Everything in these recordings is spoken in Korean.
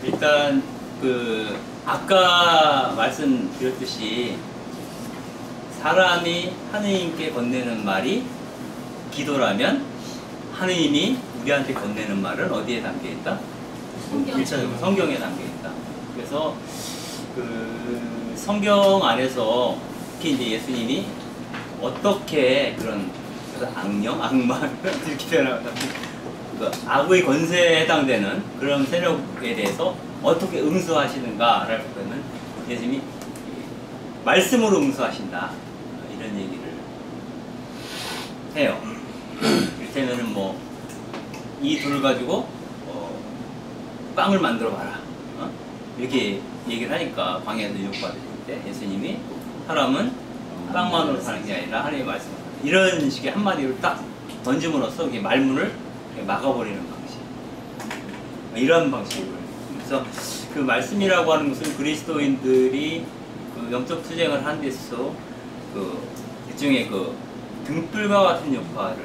일단 아까 말씀드렸듯이 사람이 하느님께 건네는 말이 기도라면 하느님이 우리한테 건네는 말은 어디에 담겨 있다? 성경. 1차적으로 성경에 담겨 있다. 그래서 성경 안에서 특히 이제 예수님이 어떻게 그런 악령, 악마 이렇게 표현하면 악의 건세에 해당되는 그런 세력에 대해서 어떻게 응수하시는가를 보면 예수님이 말씀으로 응수하신다 이런 얘기를 해요. 이를테면은 뭐 이 돌을 가지고 빵을 만들어 봐라 이렇게 얘기를 하니까 광야에서 유혹받으실 때 예수님이 사람은 빵만으로 사는 게 아니라 하나님의 말씀 이런 식의 한마디로 딱 던짐으로써 이게 말문을 막아버리는 방식 이런 방식으로 그래서 그 말씀이라고 하는 것은 그리스도인들이 영적 투쟁을 하는 데서 일종의 등불과 같은 역할을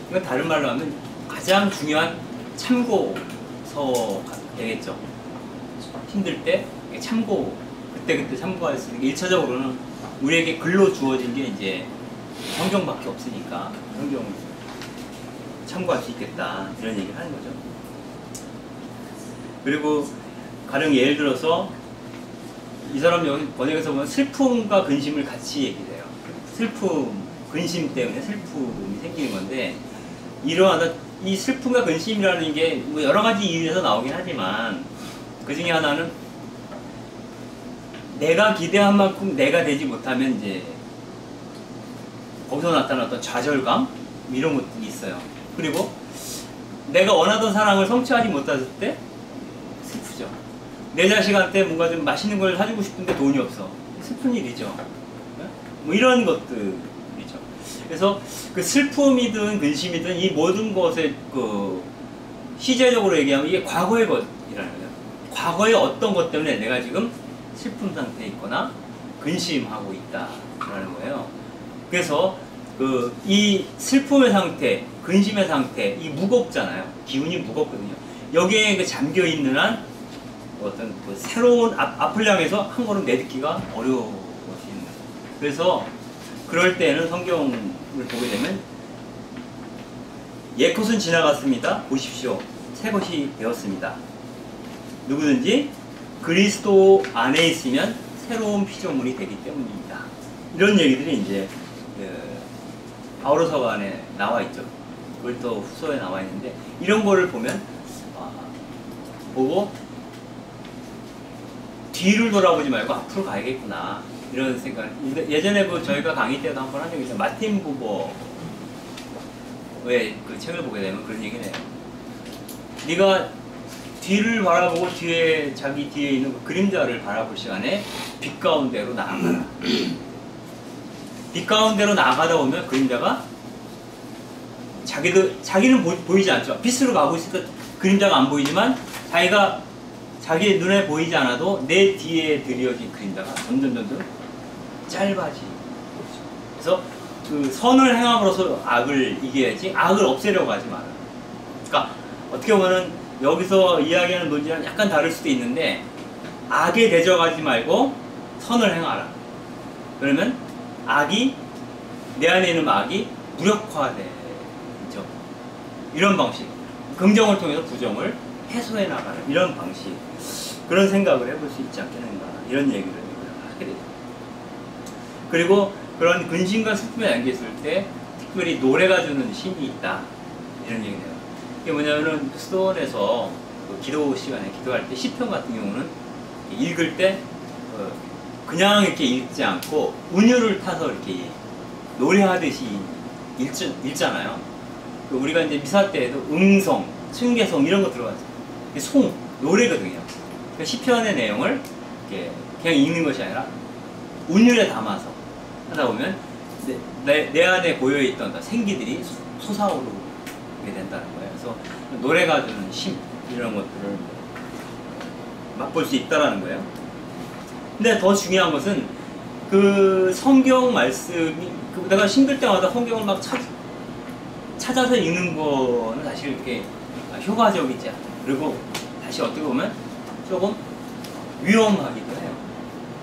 이건 다른 말로 하면 가장 중요한 참고서가 되겠죠. 힘들 때 참고 그때 참고할 수 있는 게 1차적으로는 우리에게 글로 주어진 게 이제 성경밖에 없으니까 성경을 참고할 수 있겠다 이런 얘기를 하는 거죠. 그리고 가령 예를 들어서 이 사람 여기 번역에서 보면 슬픔과 근심을 같이 얘기를 해요. 슬픔, 근심 때문에 슬픔이 생기는 건데 이 슬픔과 근심이라는 게 뭐 여러 가지 이유에서 나오긴 하지만 그 중에 하나는 내가 기대한 만큼 내가 되지 못하면 이제 거기서 나타났던 좌절감 이런 것들이 있어요. 그리고 내가 원하던 사랑을 성취하지 못했을 때 슬프죠. 내 자식한테 뭔가 좀 맛있는 걸 사주고 싶은데 돈이 없어. 슬픈 일이죠. 뭐 이런 것들이죠. 그래서 그 슬픔이든 근심이든 이 모든 것에 시제적으로 얘기하면 이게 과거의 것이라는 거예요. 과거의 어떤 것 때문에 내가 지금 슬픔 상태에 있거나 근심하고 있다라는 거예요. 그래서 이 슬픔의 상태, 근심의 상태, 이 무겁잖아요. 기운이 무겁거든요. 여기에 잠겨 있는 한 어떤 새로운 앞을 향해서 한 걸음 내딛기가 어려워지는 거예요. 그래서 그럴 때는 성경을 보게 되면 옛 것은 지나갔습니다. 보십시오. 새 것이 되었습니다. 누구든지 그리스도 안에 있으면 새로운 피조물이 되기 때문입니다. 이런 얘기들이 이제 바오로서가 안에 나와 있죠. 그리스도 후서에 나와 있는데 이런 거를 보면 보고 뒤를 돌아보지 말고 앞으로 가야겠구나 이런 생각. 예전에 저희가 강의 때도 한번 한 적이 있어요. 마틴 부버의 그 책을 보게 되면 그런 얘기를 해요. 네가 뒤를 바라보고 자기 뒤에 있는 그 그림자를 바라볼 시간에 빛 가운데로 나아가라. 빛 가운데로 나아가다 보면 그림자가 자기는 보이지 않죠. 빛으로 가고 있으니까 그림자가 안 보이지만 자기 눈에 보이지 않아도 내 뒤에 드리워진 그림자가 점점 짧아지고 있죠. 그래서 그 선을 행함으로써 악을 이겨야지 악을 없애려고 하지 마라. 그러니까 어떻게 보면은 여기서 이야기하는 논지랑 약간 다를 수도 있는데 악에 대적하지 말고 선을 행하라. 그러면 내 안에 있는 악이 무력화되죠. 이런 방식. 긍정을 통해서 부정을 해소해 나가는 이런 방식. 그런 생각을 해볼 수 있지 않겠는가 이런 얘기를 하게 되죠. 그리고 그런 근심과 슬픔에 잠겨있을 때 특별히 노래가 주는 힘이 있다 이런 얘기를 해요. 이게 뭐냐면은 수도원에서 기도 시간에 기도할 때 시편 같은 경우는 읽을 때 그냥 이렇게 읽지 않고 운율을 타서 이렇게 노래하듯이 읽잖아요. 우리가 이제 미사 때에도 음성, 층계성 이런 거 들어가죠. 노래거든요. 그러니까 시편의 내용을 이렇게 그냥 읽는 것이 아니라 운율에 담아서 하다 보면 내 안에 고여있던 생기들이 솟아오르게 된다는 거예요. 그래서 노래가 주는 힘 이런 것들을 맛볼 수 있다는 거예요. 근데 더 중요한 것은 그 성경 말씀이 내가 힘들 때마다 성경을 막 찾아서 읽는 거는 사실 이렇게 효과적이지 않아요. 그리고 사실 어떻게 보면 조금 위험하기도 해요.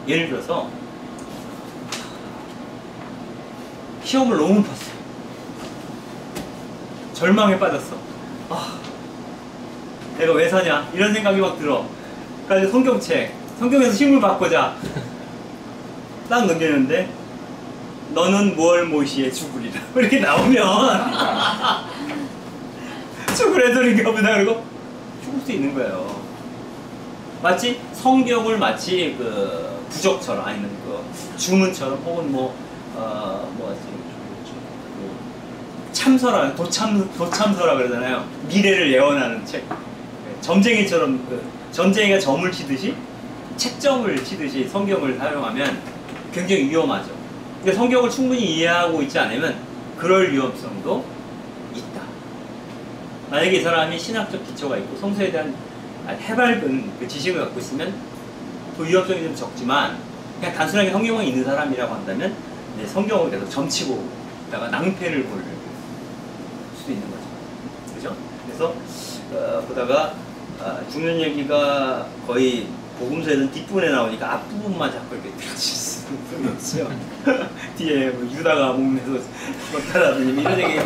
예를 들어서 시험을 너무 못 봤어요. 절망에 빠졌어. 아, 내가 왜 사냐 이런 생각이 막 들어. 그래서 성경에서 시험을 받고자 딱 넘기는데 너는 뭘 모시에 죽으리라 이렇게 나오면 죽으래 소리가 보다 그러고 죽을 수 있는 거예요. 마치 성경을 마치 그 부적처럼 아니면 그 주문처럼 혹은 참서라 도참서라 그러잖아요. 미래를 예언하는 책. 점쟁이처럼 점쟁이가 점을 치듯이 책점을 치듯이 성경을 사용하면 굉장히 위험하죠. 근데 성경을 충분히 이해하고 있지 않으면 그럴 위험성도 있다. 만약에 이 사람이 신학적 기초가 있고 성서에 대한 해맑은 그 지식을 갖고 있으면 그 위험성이 좀 적지만 그냥 단순하게 성경만 있는 사람이라고 한다면 이제 성경을 계속 점치고 있다가 낭패를 볼 수도 있는 거죠. 그죠? 그래서 보다가 죽는 얘기가 거의 복음서에는 뒷부분에 나오니까 앞부분만 자꾸 이렇게 들어있어요. 뒤에 뭐 유다가 목내서 죽었다라든지 이런 얘기,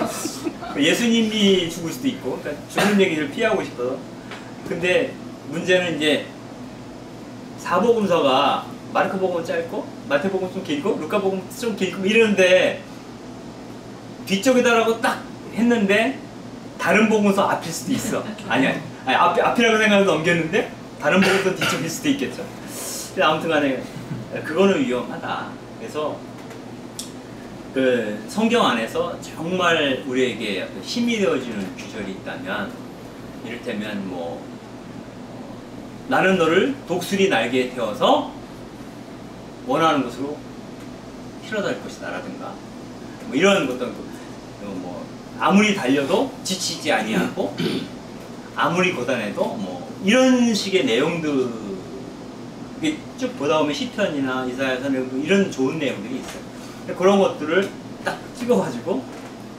예수님이 죽을 수도 있고, 그러니까 죽는 얘기를 피하고 싶어서. 근데 문제는 이제 사복음서가 마르코복음은 짧고 마태복음은 좀 길고 루카복음은 좀 길고 이러는데 뒤쪽이다라고 딱 했는데 다른 복음서 앞일 수도 있어. 아니 앞이라고 생각해서 넘겼는데 다른 복음서 뒤쪽일 수도 있겠죠. 근데 아무튼간에 그거는 위험하다. 그래서 그 성경 안에서 정말 우리에게 힘이 되어주는 구절이 있다면, 이를테면 뭐 나는 너를 독수리 날개에 태워서 원하는 곳으로 실어달 것이다 라든가 뭐 이런 것도 뭐 아무리 달려도 지치지 아니하고 아무리 고단해도 뭐 이런 식의 내용들 쭉 보다 보면 시편이나 이사야서는 이런 좋은 내용들이 있어요. 그런 것들을 딱 찍어가지고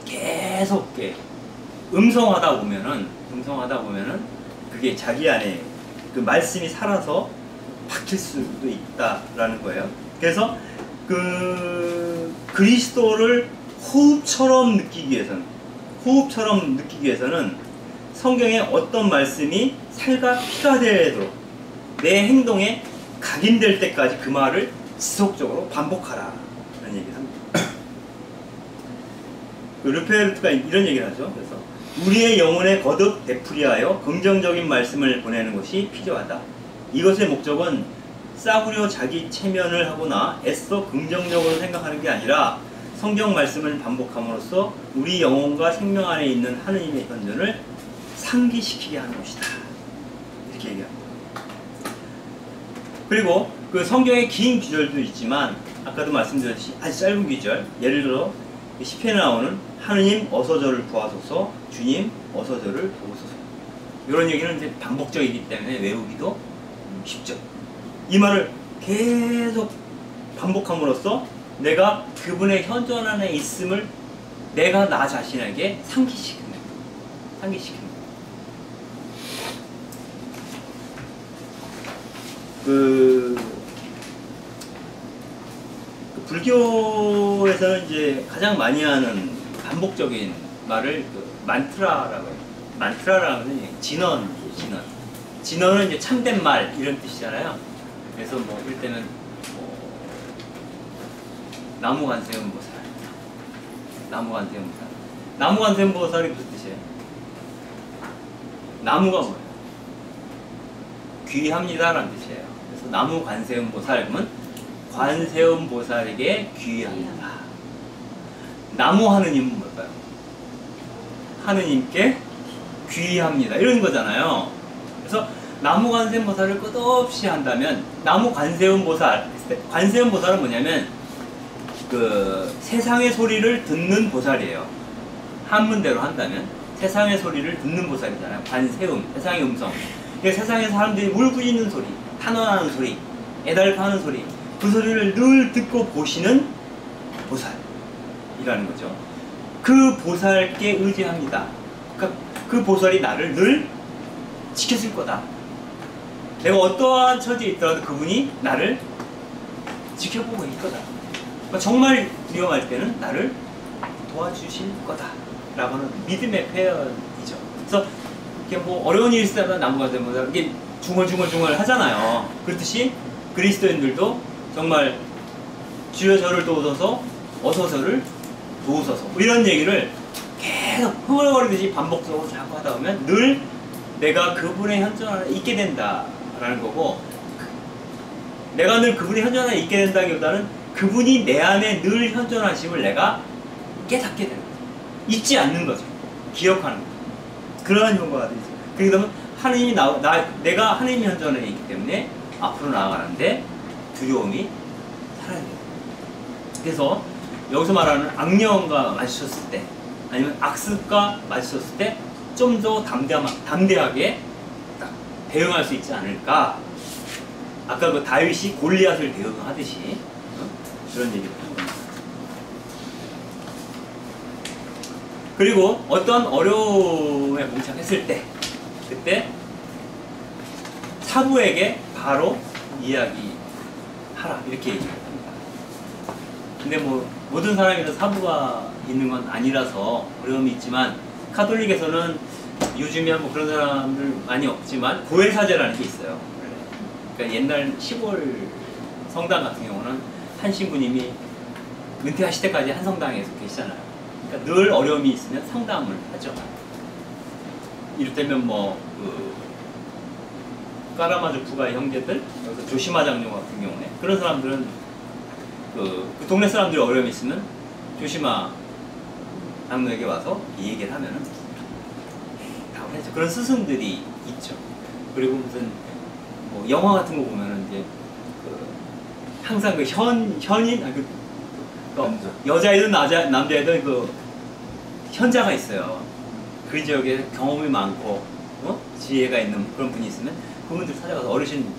계속 음성하다 보면은 그게 자기 안에 그 말씀이 살아서 박힐 수도 있다라는 거예요. 그래서 그 그리스도를 호흡처럼 느끼기 위해서는 성경의 어떤 말씀이 살과 피가 되도록 내 행동에 각인될 때까지 그 말을 지속적으로 반복하라 라는 얘기를 합니다. 그 르페르트가 이런 얘기를 하죠. 그래서 우리의 영혼에 거듭 되풀이하여 긍정적인 말씀을 보내는 것이 필요하다. 이것의 목적은 싸구려 자기 체면을 하거나 애써 긍정적으로 생각하는 게 아니라 성경 말씀을 반복함으로써 우리 영혼과 생명 안에 있는 하느님의 현존을 상기시키게 하는 것이다. 이렇게 얘기합니다. 그리고 그 성경에 긴 구절도 있지만 아까도 말씀드렸듯이 아주 짧은 구절, 예를 들어 시편에 나오는 하느님 어서 저를 구하소서, 주님 어서 저를 도우소서, 이런 얘기는 이제 반복적이기 때문에 외우기도 쉽죠. 이 말을 계속 반복함으로써 내가 그분의 현존 안에 있음을 내가 나 자신에게 상기시키는 거예요. 불교에서는 이제 가장 많이 하는 반복적인 말을 만트라라고 해요. 만트라라는 진언은 이제 참된 말 이런 뜻이잖아요. 그래서 뭐 이럴 때는 나무관세음보살. 나무관세음보살이 무슨 뜻이에요? 나무가 뭐예요? 귀합니다라는 뜻이에요. 그래서 나무관세음보살 그러면 관세음보살에게 귀합니다. 나무 하느님은 뭘까요? 하느님께 귀합니다. 이런 거잖아요. 그래서 나무관세음보살을 끝없이 한다면, 관세음보살은 뭐냐면 그 세상의 소리를 듣는 보살이에요. 한문대로 한다면 세상의 소리를 듣는 보살이잖아요. 관세음, 세상의 음성. 세상의 사람들이 울부짖는 소리, 탄원하는 소리, 애달파하는 소리, 그 소리를 늘 듣고 보시는 보살이라는 거죠. 그 보살께 의지합니다. 그러니까 그 보살이 나를 늘 지켜줄 거다. 내가 어떠한 처지에 있더라도 그분이 나를 지켜보고 있을 거다. 그러니까 정말 위험할 때는 나를 도와주실 거다. 라고는 믿음의 표현이죠. 그래서 이렇게 뭐 어려운 일이 있을 때마다 나무가 되면 이게 중얼중얼 하잖아요. 그렇듯이 그리스도인들도 정말 주여 저를 도우소서 어서 저를 도우소서 뭐 이런 얘기를 계속 흥얼거리듯이 반복적으로 자꾸 하다 보면 늘 내가 그분의 현존 안에 있게 된다라는 거고, 내가 늘 그분의 현존 안에 있게 된다기보다는 그분이 내 안에 늘 현존하심을 내가 깨닫게 되는 거죠. 잊지 않는 거죠. 기억하는 거죠. 그러한 효과가 되죠. 그러면 하느님이 내가 하느님 현존에 있기 때문에 앞으로 나아가는데 두려움이 사라져요. 그래서 여기서 말하는 악령과 마주쳤을 때, 아니면 악습과 마주쳤을 때 좀 더 담대하게 딱 대응할 수 있지 않을까. 아까 그 다윗이 골리앗을 대응하듯이 그런 얘기를 하는 겁니다. 그리고 어떤 어려움에 봉착했을 때, 그때 사부에게 바로 이야기하라 이렇게 얘기를 합니다. 근데 뭐 모든 사람이라서 사부가 있는 건 아니라서 어려움이 있지만, 카톨릭에서는 요즘이야 뭐 그런 사람들 많이 없지만 고해사제라는 게 있어요. 그러니까 옛날 시골 성당 같은 경우는 한 신부님이 은퇴하실 때까지 한 성당에서 계시잖아요. 그러니까 늘 어려움이 있으면 상담을 하죠. 이를테면 뭐 까라마조프가의 형제들, 조시마 장로 같은 경우에 그런 사람들은 그 동네 사람들이 어려움이 있으면 조시마 장로에게 와서 이 얘기를 하면은 답을 해줘. 그런 스승들이 있죠. 그리고 무슨 뭐 영화 같은 거 보면은 이제 항상 그 현인 여자애든 남자애든 그 현자가 있어요. 그 지역에 경험이 많고 지혜가 있는 그런 분이 있으면 그분들 찾아가서 어르신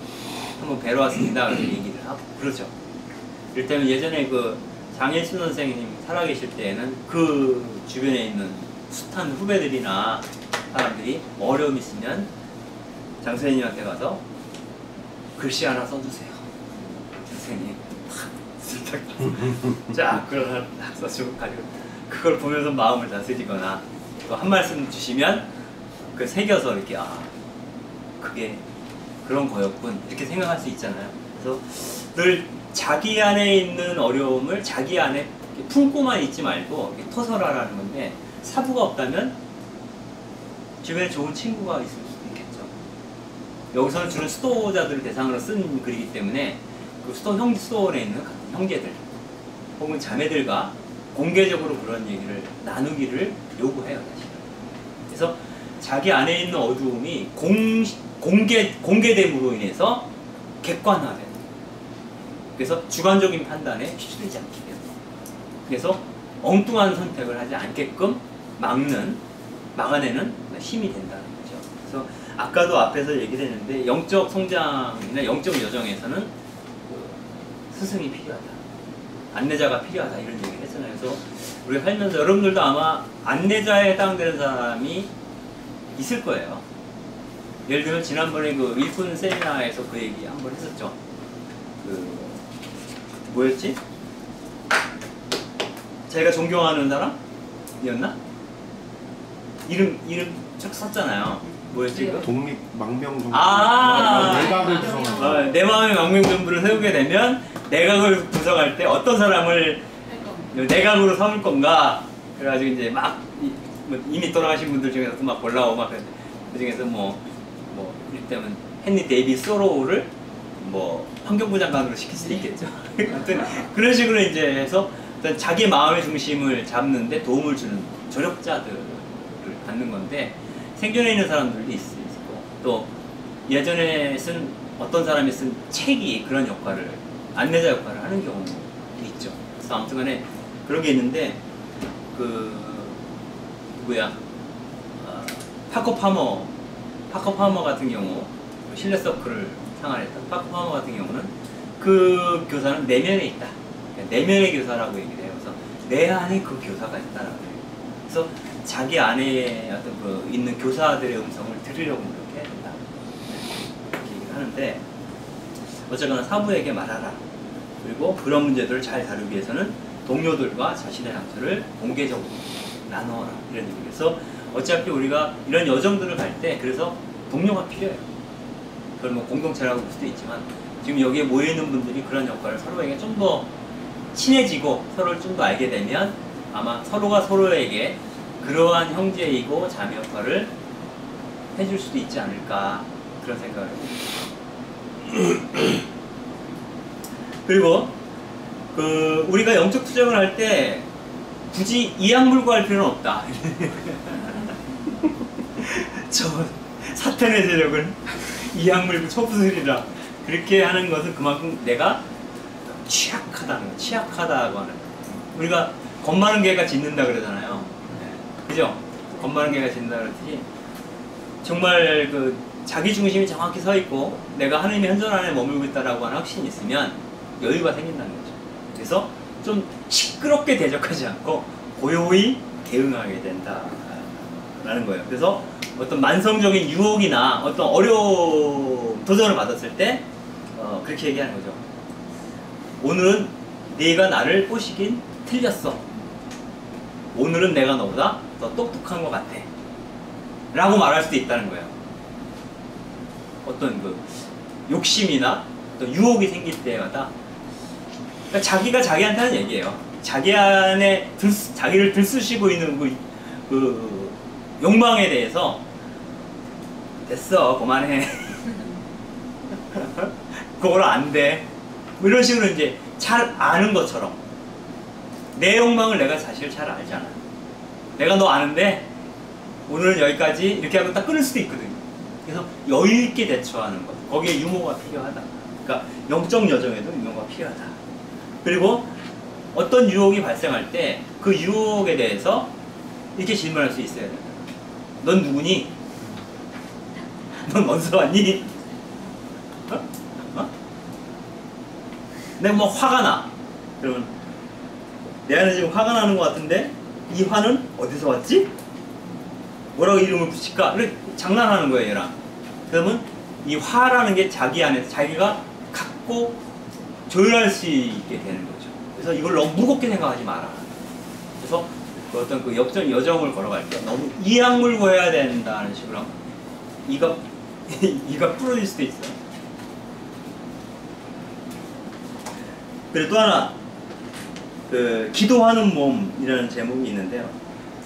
한번 뵈러 왔습니다. 그렇게 얘기를 하고 그러죠. 이를테면 예전에 그 장일순 선생님 살아계실 때에는 그 주변에 있는 숱한 후배들이나 사람들이 어려움 있으면 장 선생님한테 가서 글씨 하나 써주세요. 선생님 자 그걸 하나 써주고 가지고 그걸 보면서 마음을 다스리거나 또 한 말씀 주시면 그 새겨서 이렇게 그게 그런 거였군 이렇게 생각할 수 있잖아요. 그래서 늘 자기 안에 있는 어려움을 자기 안에 품고만 있지 말고 터설하라는 건데, 사부가 없다면 주변에 좋은 친구가 있을 수도 있겠죠. 여기서는 주로 수도자들을 대상으로 쓴 글이기 때문에 그 수도원에 있는 형제들 혹은 자매들과 공개적으로 그런 얘기를 나누기를 요구해요. 사실은. 그래서 자기 안에 있는 어두움이 공개됨으로 인해서 객관화돼요. 그래서 주관적인 판단에 휘둘리지 않게 돼요. 그래서 엉뚱한 선택을 하지 않게끔 막아내는 힘이 된다는 거죠. 그래서 아까도 앞에서 얘기를 했는데 영적 성장이나 영적 여정에서는 스승이 필요하다. 안내자가 필요하다. 이런 얘기를 했잖아요. 그래서 우리가 살면서 여러분들도 아마 안내자에 해당되는 사람이 있을 거예요. 예를 들면 지난번에 그 일꾼 세미나에서 그 얘기 한번 했었죠. 뭐였지? 자기가 존경하는 사람이었나? 이름 쭉 썼잖아요. 뭐였지? 그? 독립망명정부. 내각을 구성하는 내 마음의 망명정부를 세우게 되면 내각을 구성할 때 어떤 사람을 내각으로 삼을 건가? 그래가지고 이제 막 이미 돌아가신 분들 중에서 막 골라오고 막 그 중에서 이를테면 헨리 데이비스 소로우를 환경부 장관으로 시킬 수도 있겠죠. 아무튼 그런 식으로 이제 해서 자기 마음의 중심을 잡는데 도움을 주는 조력자들을 갖는 건데, 생존해 있는 사람들도 있고 또 예전에 쓴 어떤 사람이 쓴 책이 그런 역할을, 안내자 역할을 하는 경우도 있죠. 그래서 아무튼간에 그런 게 있는데 파커 파머 같은 경우 실내 서클을 상환했던 파커 파머 같은 경우는 그 교사는 내면에 있다. 내면의 교사라고 얘기를 해요. 그래서 내 안에 그 교사가 있다라고 해요. 그래서 자기 안에 어떤 있는 교사들의 음성을 들으려고 노력해야 된다. 이렇게 얘기를 하는 하는데, 어쨌거나 사부에게 말하라. 그리고 그런 문제들을 잘 다루기 위해서는 동료들과 자신의 상처를 공개적으로 나누어라. 이런 얘기에서 어차피 우리가 이런 여정들을 갈 때 그래서 동료가 필요해요. 그걸 뭐 공동체라고 볼 수도 있지만 지금 여기에 모여있는 분들이 그런 역할을 서로에게 좀 더 친해지고 서로를 좀 더 알게 되면 아마 서로가 서로에게 그러한 형제이고 자매 역할을 해줄 수도 있지 않을까 그런 생각을 해봅니다. 그리고 그 우리가 영적 투쟁을 할 때 굳이 이악 물고 할 필요는 없다. 저 사탄의 세력을 이악 물고 쳐부수리라 그렇게 하는 것은 그만큼 내가 취약하다는 거예요. 취약하다고 하는 거예요. 우리가 겁 많은 개가 짖는다 그러잖아요. 그죠? 겁 많은 개가 짖는다 그러듯이 정말 그 자기 중심이 정확히 서 있고 내가 하나님의 현존 안에 머물고 있다라고 하는 확신이 있으면 여유가 생긴다는 거죠. 그래서 좀 시끄럽게 대적하지 않고 고요히 대응하게 된다라는 거예요. 그래서 어떤 만성적인 유혹이나 어떤 어려움, 도전을 받았을 때 그렇게 얘기하는 거죠. 오늘은 네가 나를 꼬시긴 틀렸어. 오늘은 내가 너보다 더 똑똑한 것 같아. 라고 말할 수도 있다는 거예요. 어떤 그 욕심이나 어떤 유혹이 생길 때마다 그러니까 자기가 자기한테 하는 얘기예요. 자기 안에 자기를 들쑤시고 있는 그 욕망에 대해서 됐어 그만해 그걸 안 돼 뭐 이런 식으로 이제 잘 아는 것처럼 내 욕망을 내가 사실 잘 알잖아. 내가 너 아는데 오늘은 여기까지 이렇게 하고 딱 끊을 수도 있거든요. 그래서 여유 있게 대처하는 것 거기에 유머가 필요하다. 그러니까 영적 여정에도 유머가 필요하다. 그리고 어떤 유혹이 발생할 때 그 유혹에 대해서 이렇게 질문할 수 있어야 된다. 넌 누구니? 넌 어디서 왔니? 내가 뭐 화가 나. 그러면 내가 지금 화가 나는 것 같은데 이 화는 어디서 왔지? 뭐라고 이름을 붙일까? 이렇게 장난하는 거예요, 얘랑. 그러면 이 화라는 게 자기 안에서 자기가 갖고 조율할 수 있게 되는 거죠. 그래서 이걸 너무 무겁게 생각하지 마라. 그래서 그 어떤 그 여정을 걸어갈 때 너무 이악 물고 해야 된다는 식으로 하면 이가 부러질 수도 있어요. 그리고 또 하나 그 기도하는 몸이라는 제목이 있는데요.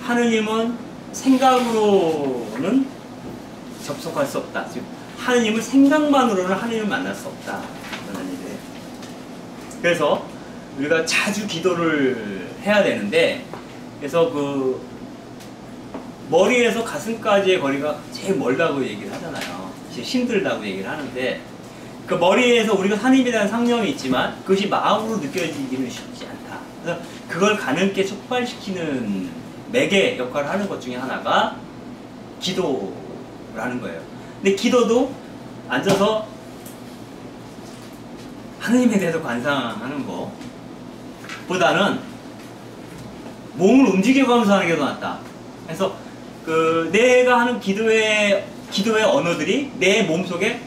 하느님은 생각으로는 접속할 수 없다. 즉 하느님을 생각만으로는 하느님을 만날 수 없다. 라는 얘기예요. 그래서 우리가 자주 기도를 해야 되는데 그래서 그 머리에서 가슴까지의 거리가 제일 멀다고 얘기를 하잖아요. 제일 힘들다고 얘기를 하는데 그 머리에서 우리가 하나님에 대한 상념이 있지만 그것이 마음으로 느껴지기는 쉽지 않다. 그래서 그걸 가능케 촉발시키는 매개 역할을 하는 것 중에 하나가 기도라는 거예요. 근데 기도도 앉아서 하나님에 대해서 관상하는 거 보다는 몸을 움직여가면서 하는 게 더 낫다. 그래서 그 내가 하는 기도의 언어들이 내 몸속에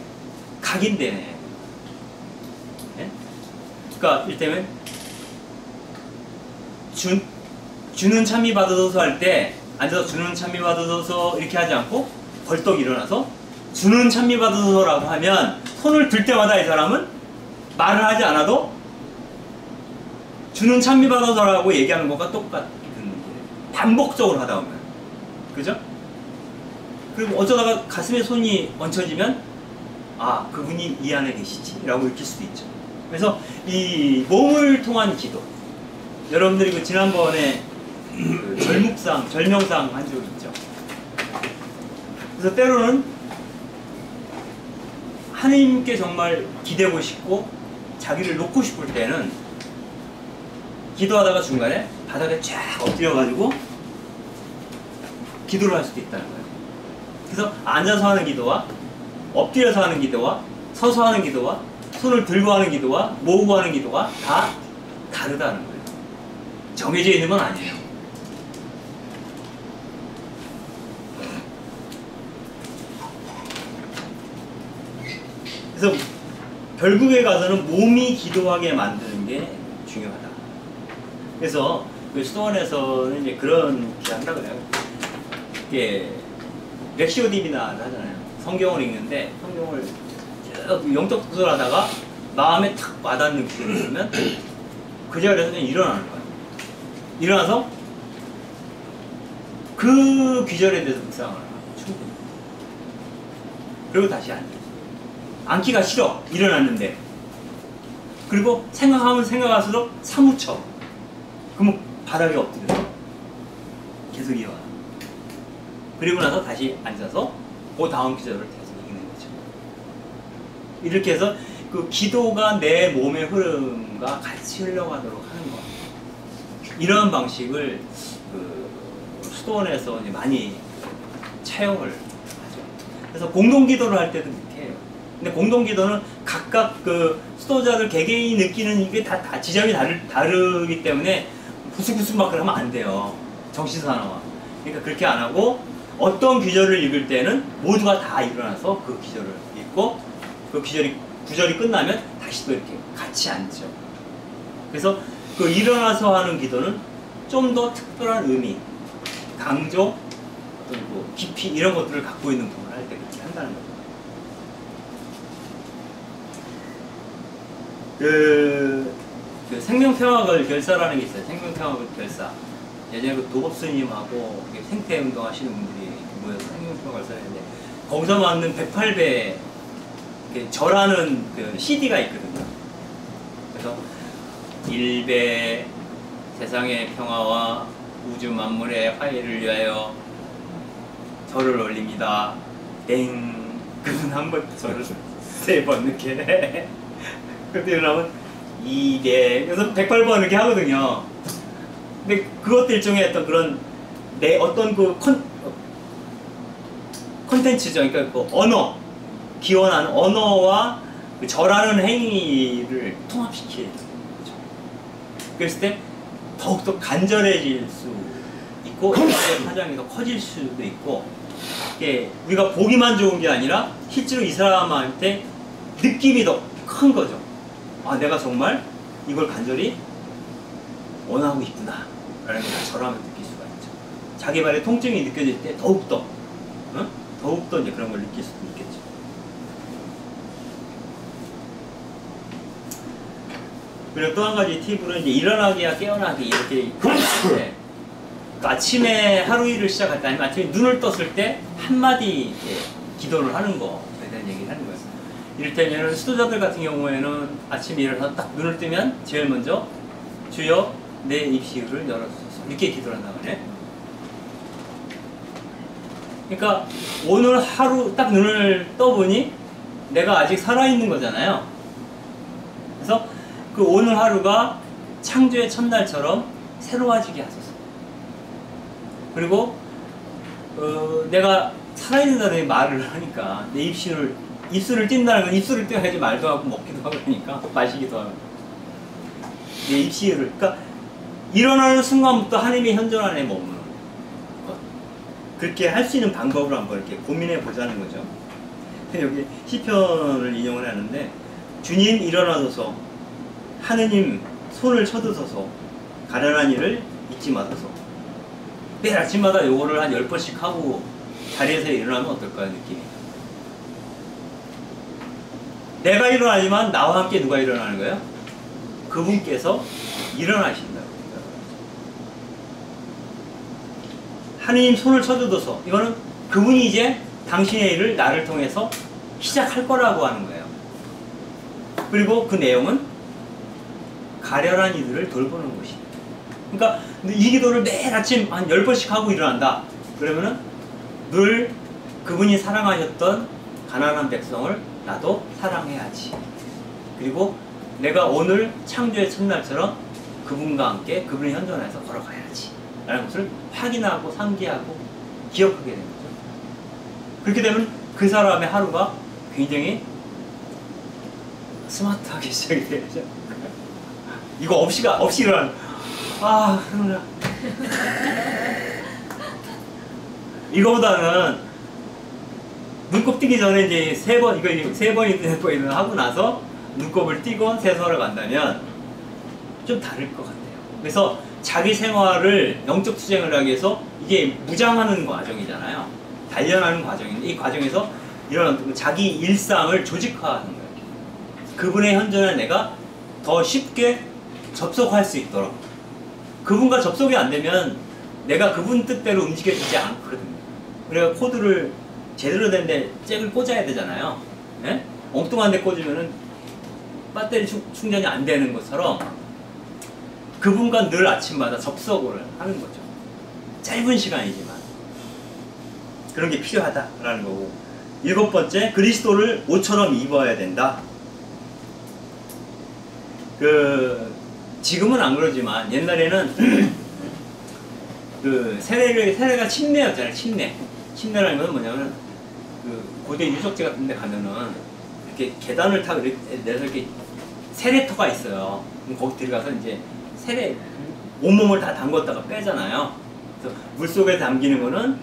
각인되네. 네? 그러니까 이를테면 주는 찬미 받으소서 할 때 앉아서 주는 찬미 받으소서 이렇게 하지 않고 벌떡 일어나서 주는 찬미 받으소서라고 하면 손을 들 때마다 이 사람은 말을 하지 않아도 주는 찬미 받으소서라고 얘기하는 것과 똑같은 반복적으로 하다 보면 그죠? 그리고 어쩌다가 가슴에 손이 얹혀지면 아 그분이 이 안에 계시지 라고 느낄 수도 있죠. 그래서 이 몸을 통한 기도 여러분들이 그 지난번에 그 절명상 한 적이 있죠. 그래서 때로는 하나님께 정말 기대고 싶고 자기를 놓고 싶을 때는 기도하다가 중간에 바닥에 쫙 엎드려가지고 기도를 할 수도 있다는 거예요. 그래서 앉아서 하는 기도와 엎드려서 하는 기도와 서서 하는 기도와 손을 들고 하는 기도와 모으고 하는 기도가 다 다르다는 거예요. 정해져 있는 건 아니에요. 그래서 결국에 가서는 몸이 기도하게 만드는 게 중요하다. 그래서 그 수도원에서는 이제 그런 게 한다고 해요. 이게 렉시오 디비나를 하잖아요. 성경을 읽는데 성경을 쭉 영적 독서를 하다가 마음에 탁 와닿는 기도를 있으면 그 자리에서 그냥 일어나는 거예요. 일어나서 그 귀절에 대해서 묵상을 하고 충분히. 그리고 다시 앉아요. 앉기가 싫어. 일어났는데. 그리고 생각하면 생각할수록 사무쳐. 그러면 바닥에 엎드려서 계속 일어나. 그리고 나서 다시 앉아서 그 다음 기절을 계속 읽는 거죠. 이렇게 해서 그 기도가 내 몸의 흐름과 같이 흘러가도록 하는 것. 이런 방식을 그 수도원에서 이제 많이 차용을 하죠. 그래서 공동기도를 할 때도 그렇게 해요. 근데 공동기도는 각각 그 수도자들 개개인이 느끼는 이게 다 지점이 다르기 때문에 부스부스 막 그러면 안 돼요. 정신사나워. 그러니까 그렇게 안 하고 어떤 귀절을 읽을 때는 모두가 다 일어나서 그 귀절을 읽고 그 구절이 끝나면 다시 또 이렇게 같이 앉죠. 그래서 그 일어나서 하는 기도는 좀 더 특별한 의미, 강조, 뭐 깊이 이런 것들을 갖고 있는 부분을 할 때 그렇게 한다는 거죠. 그 생명평화걸 결사라는 게 있어요. 생명평화걸 결사. 예전에 그 도법 스님하고 생태운동 하시는 분들이 모여서 생명평화걸 결사했는데 거기서 만든 108배 절하는 그 CD가 있거든요. 그래서 1배 세상의 평화와 우주 만물의 화해를 위하여 절을 올립니다. 땡. 그분 한 번 절을 3번 이렇게. 그때 일어나면 2배. 그래서 108번 이렇게 하거든요. 근데 그것도 일종의 어떤 그런 내 어떤 그 콘텐츠죠. 그러니까 그 언어, 기원하는 언어와 그 절하는 행위를 통합시키는 거죠. 그랬을 때 더욱더 간절해질 수 있고 파장이 더 커질 수도 있고 이게 우리가 보기만 좋은 게 아니라 실제로 이 사람한테 느낌이 더 큰 거죠. 아, 내가 정말 이걸 간절히 원하고 있구나 라는 걸 절하면 느낄 수가 있죠. 자기 발에 통증이 느껴질 때 더욱더 더욱더 이제 그런 걸 느낄 수도 있겠죠. 그리고 또 한 가지 팁으로 이제 일어나기야 깨어나기 이렇게 있는데 아침에 하루 일을 시작할 때 아니면 아침에 눈을 떴을 때 한마디 기도를 하는 거에 대한 얘기를 하는 거예요. 이를테면 수도자들 같은 경우에는 아침에 일어나서 딱 눈을 뜨면 제일 먼저 주여 내 입시를 열어주소서 이렇게 기도를 한다고 하네. 그러니까 오늘 하루 딱 눈을 떠보니 내가 아직 살아있는 거잖아요. 그래서 그 오늘 하루가 창조의 첫날처럼 새로워지게 하소서. 그리고 내가 살아있는다는 말을 하니까 내 입술을 띈다는 건 입술을 띄어야지 말도 하고 먹기도 하고 그러니까 마시기도 하고 내 입술을 그러니까 일어나는 순간부터 하나님의 현존 안에 머무는 것 그렇게 할 수 있는 방법을 한번 이렇게 고민해 보자는 거죠. 여기 시편을 인용을 하는데 주님 일어나소서 하느님 손을 쳐드소서 가련한 일을 잊지 마소서 매일 아침마다 요거를 한 10번씩 하고 자리에서 일어나면 어떨까요 느낌이? 내가 일어나지만 나와 함께 누가 일어나는 거예요? 그분께서 일어나신다고. 하느님 손을 쳐주소서. 이거는 그분이 이제 당신의 일을 나를 통해서 시작할 거라고 하는 거예요. 그리고 그 내용은 가련한 이들을 돌보는 것이에요. 그러니까 이 기도를 매일 아침 한 10번씩 하고 일어난다. 그러면은 늘 그분이 사랑하셨던 가난한 백성을 나도 사랑해야지. 그리고 내가 오늘 창조의 첫날처럼 그분과 함께 그분의 현존에서 걸어가야지 라는 것을 확인하고 상기하고 기억하게 되는 거죠. 그렇게 되면 그 사람의 하루가 굉장히 스마트하게 시작이 되죠. 이거 없이 일어나는 그러나 이거보다는 눈곱 뜨기 전에 이제 이거 세 번이든 하고 나서 눈곱을 띄고 세수하러 간다면 좀 다를 것 같아요. 그래서 자기 생활을 영적 투쟁을 하기 위해서 이게 무장하는 과정이잖아요. 단련하는 과정인데 이 과정에서 이런 자기 일상을 조직화하는 거예요. 그분의 현존에 내가 더 쉽게 접속할 수 있도록. 그분과 접속이 안 되면 내가 그분 뜻대로 움직여지지 않거든요. 그래서 코드를 제대로 된 데 잭을 꽂아야 되잖아요. 예? 엉뚱한 데 꽂으면은 배터리 충전이 안 되는 것처럼 그분과 늘 아침마다 접속을 하는 거죠. 짧은 시간이지만 그런 게 필요하다라는 거고. 7번째, 그리스도를 옷처럼 입어야 된다. 지금은 안 그러지만 옛날에는 세례가 침례였잖아요. 침례라는 건 뭐냐면 고대 유적지 같은 데 가면은 이렇게 계단을 타고 내서 이렇게 세례터가 있어요. 그럼 거기 들어가서 이제 온몸을 다 담궜다가 빼잖아요. 그래서 물속에 담기는 거는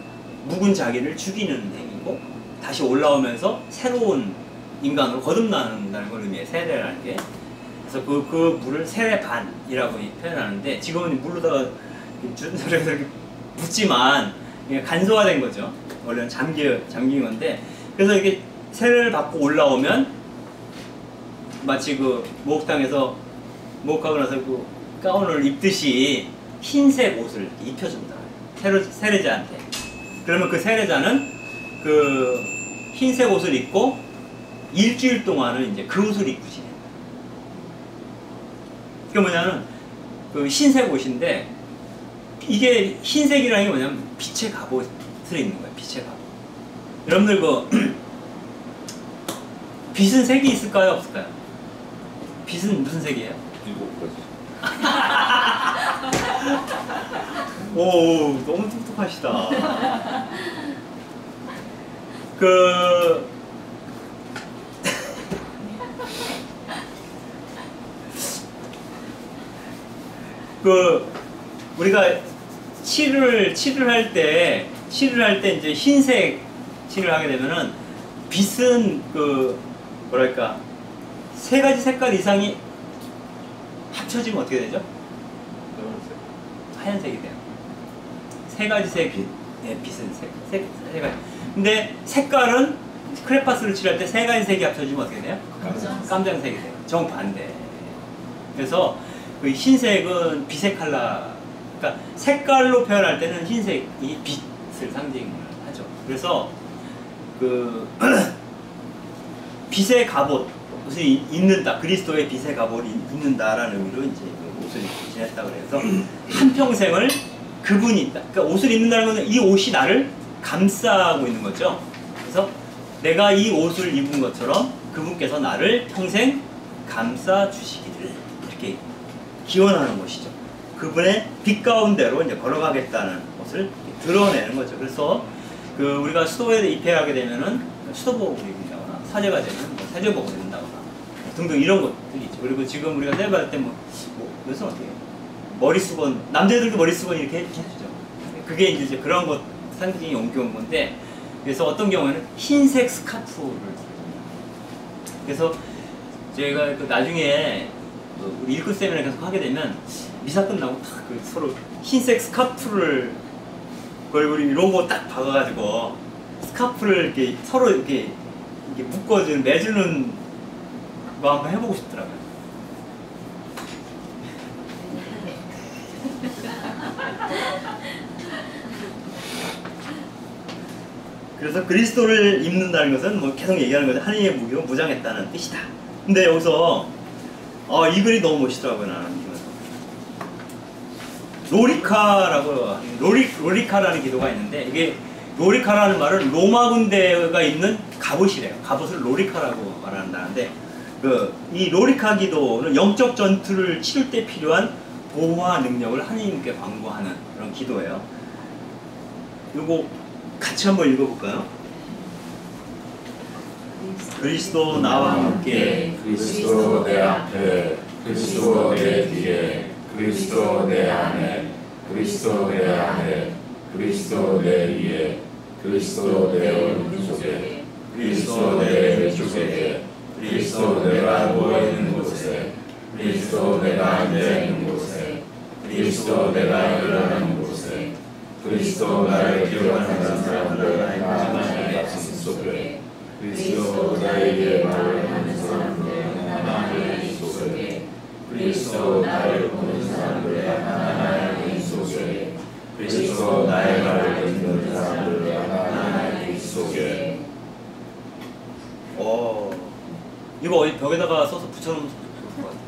묵은 자기를 죽이는 행위고, 다시 올라오면서 새로운 인간으로 거듭난다는 걸 의미해요. 세례라는 게. 그래서 그 물을 세례반이라고 표현하는데, 지금은 물로다가 이렇게 붓지만 간소화된 거죠. 원래는 잠긴 건데, 그래서 이렇게 세례를 받고 올라오면 마치 목욕탕에서 목욕하고 나서 가운을 입듯이 흰색 옷을 입혀준다. 세례자한테. 그러면 그 세례자는 흰색 옷을 입고 일주일 동안은 이제 그 옷을 입고 지낸다. 그게 뭐냐면 흰색 옷인데, 이게 흰색이라는 게 뭐냐면 빛의 갑옷을 입는 거예요. 빛의 갑옷. 여러분들 빛은 색이 있을까요? 없을까요? 빛은 무슨 색이에요? 7가지. 오, 너무 똑똑하시다. 우리가 칠을 할 때 이제 흰색 칠을 하게 되면은 빛은 뭐랄까, 3가지 색깔 이상이 합쳐지면 어떻게 되죠? 하얀색이 돼요. 3가지 색이, 빛은 세 가지. 근데 색깔은 크레파스를 칠할 때 3가지 색이 합쳐지면 어떻게 돼요? 깜장색이 돼요. 정반대. 그래서 흰색은 빛의 컬러, 그러니까 색깔로 표현할 때는 흰색이 빛을 상징을 하죠. 그래서 빛의 갑옷을 입는다, 그리스도의 빛의 갑옷을 입는다라는 의미로 이제 옷을 입고 지냈다고 그래서 한평생을 그분이 있다. 그러니까 옷을 입는다는 것은 이 옷이 나를 감싸고 있는 거죠. 그래서 내가 이 옷을 입은 것처럼 그분께서 나를 평생 감싸 주시기를 이렇게 기원하는 것이죠. 그분의 빛 가운데로 이제 걸어가겠다는 것을 드러내는 거죠. 그래서 우리가 수도에 입회하게 되면은 수도복을 입는다거나, 사제가 되면 사제복을 입는다거나 등등 이런 것들이 있죠. 그리고 지금 우리가 세례 받을 때 요즘 어떻게 해요? 머리수건, 남자들도 머리수건 이렇게 해주죠. 그게 이제 그런 것 상징이 옮겨온 건데, 그래서 어떤 경우에는 흰색 스카프를, 그래서 저희가 나중에 우리 일꾼 세미나 계속 하게 되면 미사 끝나고 딱 서로 흰색 스카프를 우리 로고 딱 박아가지고 스카프를 이렇게 서로 이렇게 묶어주는, 매주는 거 한번 해보고 싶더라고요. 그래서 그리스도를 입는다는 것은 계속 얘기하는 거죠. 하나님의 무기로 무장했다는 뜻이다. 근데 여기서 이 글이 너무 멋있더라고요. 나는 로리카라는 기도가 있는데, 이게 로리카라는 말은 로마 군대가 입는 갑옷이래요. 갑옷을 로리카라고 말한다는데, 이 로리카 기도는 영적 전투를 치를 때 필요한 보호와 능력을 하나님께 광고하는 그런 기도예요. 이거 같이 한번 읽어볼까요? 그리스도 나와 함께, 그리스도 내 앞에, 그리스도 내 뒤에, 그리스도 내 안에, 그리스도 내 안에, 그리스도 내 위에, 그리스도 내 오른쪽에, 그리스도 내 왼쪽에 그리스도 내가 누워있는 곳에 그리스도 내가 앉아있는 곳에 그리스도 내가 일어나는 곳에 그리스도 나를 기억하는 사람들 하나님의 말씀 속에 그리스도 나에게 말을 하는 사람들 하나님의 속에 그리스도 나를 보는 사람들 하나님의 속에 그리스도 나의 말을 듣는 사람들 하나님의 속에. 이거 어디 벽에다가 써서 붙여놓으면 좋을 것 같아요.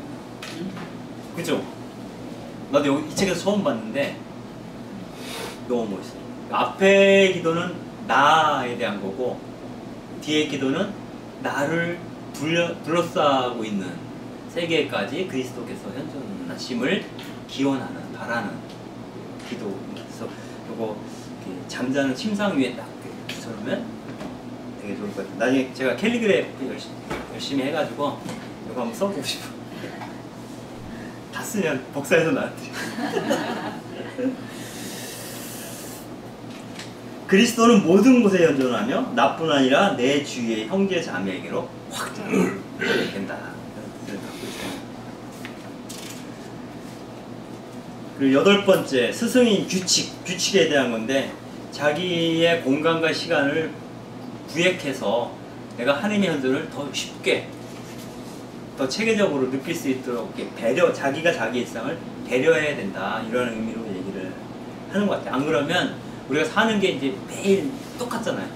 그죠? 나도 여기 이 책에서 처음 봤는데 너무 멋있어요. 앞에 기도는 나에 대한 거고 뒤에 기도는 나를 둘러싸고 있는 세계까지 그리스도께서 현존하심을 기원하는, 바라는 기도입니다. 그래서 이거 잠자는 침상 위에 딱 붙여놓으면 되게 좋을 것 같아요. 나중에 제가 캘리그래피 열심히 해가지고 이거 한번 써보고 싶어요. 다 쓰면 복사해서 나한테. 그리스도는 모든 곳에 현존하며 나뿐 아니라 내 주위의 형제 자매에게로 확장된다. 그리고 8번째, 스승인 규칙에 대한 건데, 자기의 공간과 시간을 구획해서 내가 하나님의 현존을 더 쉽게, 더 체계적으로 느낄 수 있도록 자기가 자기 일상을 배려해야 된다. 이런 의미로 얘기를 하는 것 같아요. 안 그러면 우리가 사는 게 이제 매일 똑같잖아요.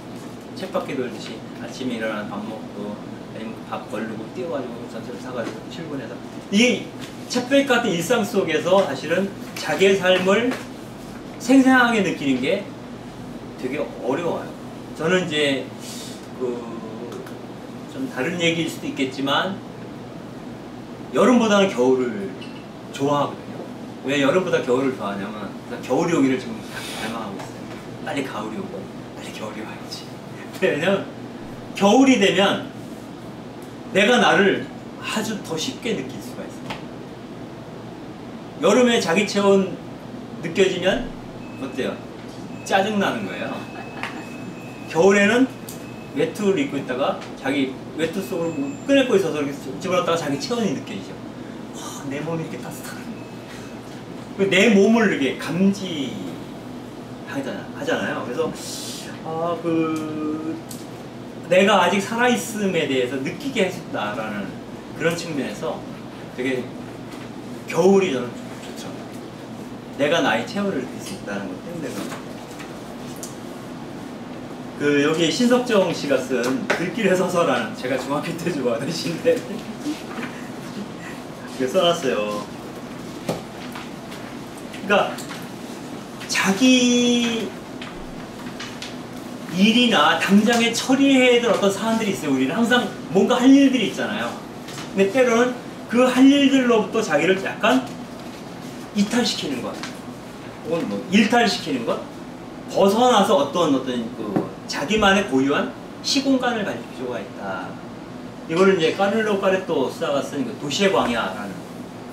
쳇바퀴 돌듯이 아침에 일어나 밥 먹고, 아니면 밥 걸르고 뛰어가지고 전철 타가지고 출근해서, 이 쳇바퀴 같은 일상 속에서 사실은 자기의 삶을 생생하게 느끼는 게 되게 어려워요. 저는 이제 좀 다른 얘기일 수도 있겠지만 여름보다는 겨울을 좋아하거든요. 왜 여름보다 겨울을 좋아하냐면 겨울이 오기를 지금 갈망하고 있어요. 빨리 가을이 오고 빨리 겨울이 와야지. 왜냐면 겨울이 되면 내가 나를 아주 더 쉽게 느낄 수가 있어요. 여름에 자기 체온 느껴지면 어때요? 짜증나는 거예요. 겨울에는 외투를 입고 있다가 자기 외투 속으로 꺼내고 있어서 이렇게 집어넣었다가 자기 체온이 느껴지죠. 와, 내 몸이 이렇게 따뜻하구나. 내 몸을 이렇게 감지하잖아요. 그래서 내가 아직 살아있음에 대해서 느끼게 해준다라는 그런 측면에서 되게 겨울이 저는 좋죠. 내가 나의 체온을 느낄 수 있다는 것 때문에. 여기 신석정 씨가 쓴 들길에 서서라는, 제가 중학교 때 좋아하던 시인데 써놨어요. 그러니까 자기 일이나 당장에 처리해야 될 어떤 사안들이 있어요. 우리는 항상 뭔가 할 일들이 있잖아요. 근데 때로는 그 할 일들로부터 자기를 약간 이탈시키는 것, 혹은 뭐 일탈시키는 것, 벗어나서 어떤 자기만의 고유한 시공간을 가질 필요가 있다. 이거를 이제 카를로 카레토 스타가 쓴 도시의 광야라는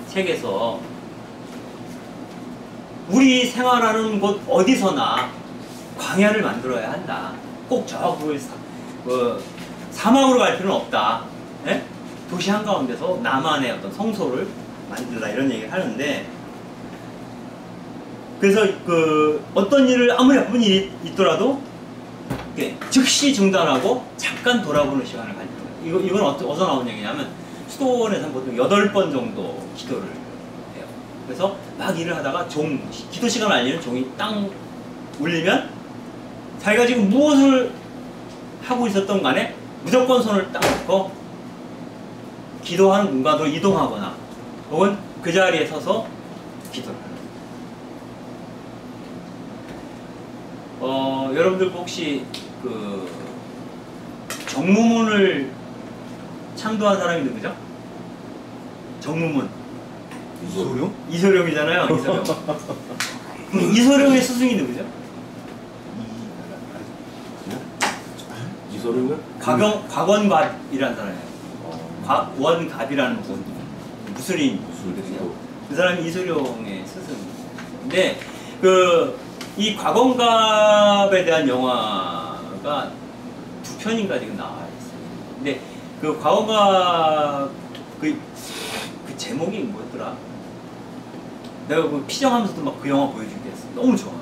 책에서, 우리 생활하는 곳 어디서나 광야를 만들어야 한다. 꼭 저 사막으로 갈 필요는 없다. 네? 도시 한가운데서 나만의 어떤 성소를 만들라, 이런 얘기를 하는데, 그래서 어떤 일을 아무리 바쁜 일이 있더라도 즉시 중단하고 잠깐 돌아보는 시간을 가지는 거예요. 이건 어디서 나온 얘기냐면, 수도원에서 보통 8번 정도 기도를 해요. 그래서 막 일을 하다가 기도 시간을 알리는 종이 땅 울리면 자기가 지금 무엇을 하고 있었던 간에 무조건 손을 딱 놓고 기도하는 공간으로 이동하거나 혹은 그 자리에 서서 기도를 하는 거예요. 여러분들 혹시 정무문을 창도한 사람이 누구죠? 정무문. 이소룡? 이소룡이잖아요. 이소룡. 이소룡의 스승이 누구죠? 이소룡가? 곽원갑이라는 사람이에요. 곽원갑이라는 분, 무술인이거든요. 그 사람이 이소룡의 스승인데, 이 곽원갑에 대한 영화가 두 편인가 지금 나와 있어요. 근데 그 과거가 그 제목이 뭐였더라? 내가 그 피정하면서도 막 그 영화 보여주게 했어. 너무 좋아.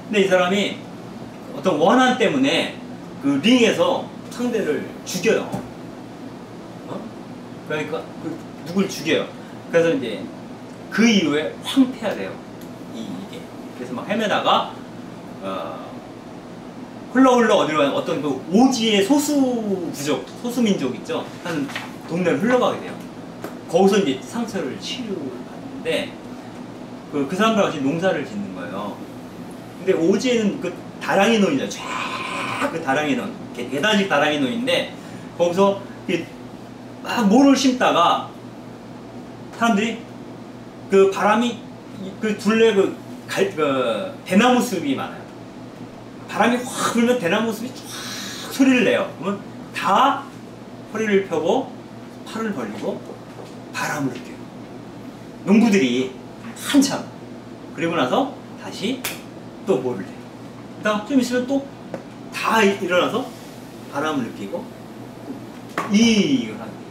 근데 이 사람이 어떤 원한 때문에 그 링에서 상대를 죽여요. 어? 그러니까 그 누굴 죽여요. 그래서 이제 그 이후에 황폐화돼요. 이게. 그래서 막 헤매다가 흘러 어디로 가는 어떤 그 오지의 소수 부족, 소수 민족 있죠. 한 동네를 흘러가게 돼요. 거기서 이제 상처를 치료받는데 그 사람들 같이 농사를 짓는 거예요. 근데 오지에는 그 다랑이 논이죠. 쫙 그 다랑이 논, 계단식 다랑이 논인데 거기서 막 모를 심다가 사람들이 그 바람이 그 둘레 그 대나무 숲이 많아요. 바람이 확 불면 대나무 숲이 쫙 소리를 내요. 그러면 다 허리를 펴고 팔을 벌리고 바람을 느껴요. 농부들이 한참. 그리고 나서 다시 또 뭐를 해요. 그다음 좀 있으면 또 다 일어나서 바람을 느끼고 이걸 하는 거예요.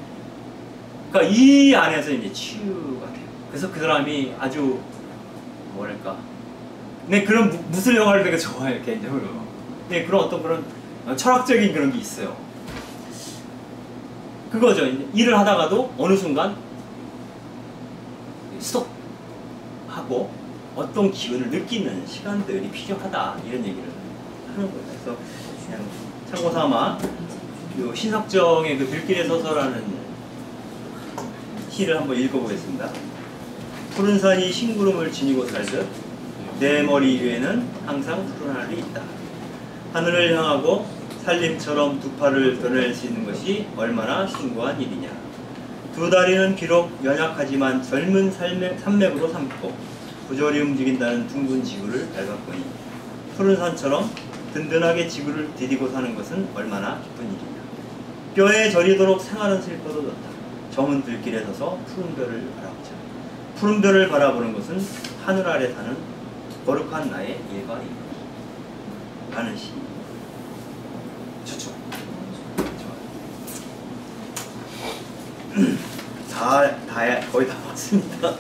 그러니까 이 안에서 이제 치유가 돼요. 그래서 그 사람이 아주 뭐랄까. 네, 그런 무술 영화를 되게 좋아해요, 개인적으로. 네, 그런 어떤 그런 철학적인 그런 게 있어요. 그거죠. 이제 일을 하다가도 어느 순간 스톱하고 어떤 기운을 느끼는 시간들이 필요하다. 이런 얘기를 하는 거예요. 그래서 그냥 참고 삼아 신석정의 그 들길에 서서라는 시를 한번 읽어보겠습니다. 푸른 산이 심구름을 지니고 살듯 내 머리 위에는 항상 푸른 하늘이 있다. 하늘을 향하고 살림처럼 두 팔을 드러낼 수 있는 것이 얼마나 숭고한 일이냐. 두 다리는 비록 연약하지만 젊은 산맥으로 삼고 부절히 움직인다는 둥근 지구를 밟았거니 푸른 산처럼 든든하게 지구를 디디고 사는 것은 얼마나 기쁜 일이냐. 뼈에 저리도록 생활은 슬퍼도 좋다. 저문 들길에 서서 푸른 별을 바라보자. 푸른 별을 바라보는 것은 하늘 아래 사는 거룩한 나의 일과 이거다. 라는 시. 좋죠. 거의 다 왔습니다.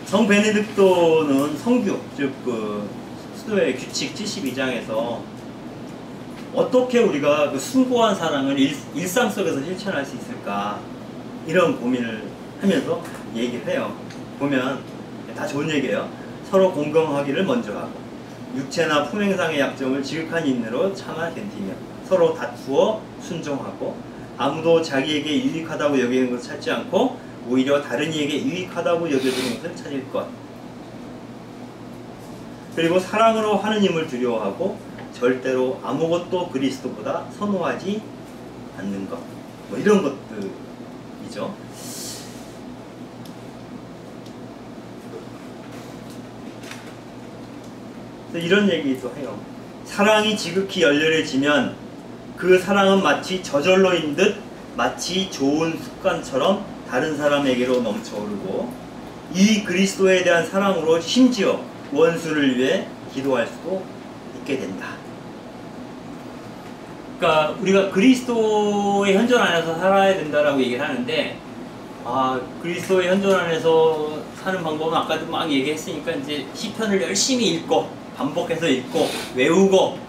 성 베네딕토는 성규, 즉 수도의 규칙 72장에서 어떻게 우리가 그 숭고한 사랑을 일상 속에서 실천할 수 있을까 이런 고민을 하면서 얘기를 해요. 보면 다 좋은 얘기예요. 서로 공경하기를 먼저 하고 육체나 품행상의 약점을 지극한 인내로 참아 견디며 서로 다투어 순종하고 아무도 자기에게 유익하다고 여기는 것을 찾지 않고 오히려 다른 이에게 유익하다고 여겨지는 것을 찾을 것. 그리고 사랑으로 하느님을 두려워하고 절대로 아무것도 그리스도보다 선호하지 않는 것. 뭐 이런 것들이죠. 이런 얘기도 해요. 사랑이 지극히 열렬해지면 그 사랑은 마치 저절로인 듯 마치 좋은 습관처럼 다른 사람에게로 넘쳐오르고 이 그리스도에 대한 사랑으로 심지어 원수를 위해 기도할 수도 있게 된다. 그러니까 우리가 그리스도의 현존 안에서 살아야 된다라고 얘기를 하는데 그리스도의 현존 안에서 사는 방법은 아까도 막 얘기했으니까 이제 시편을 열심히 읽고 반복해서 읽고 외우고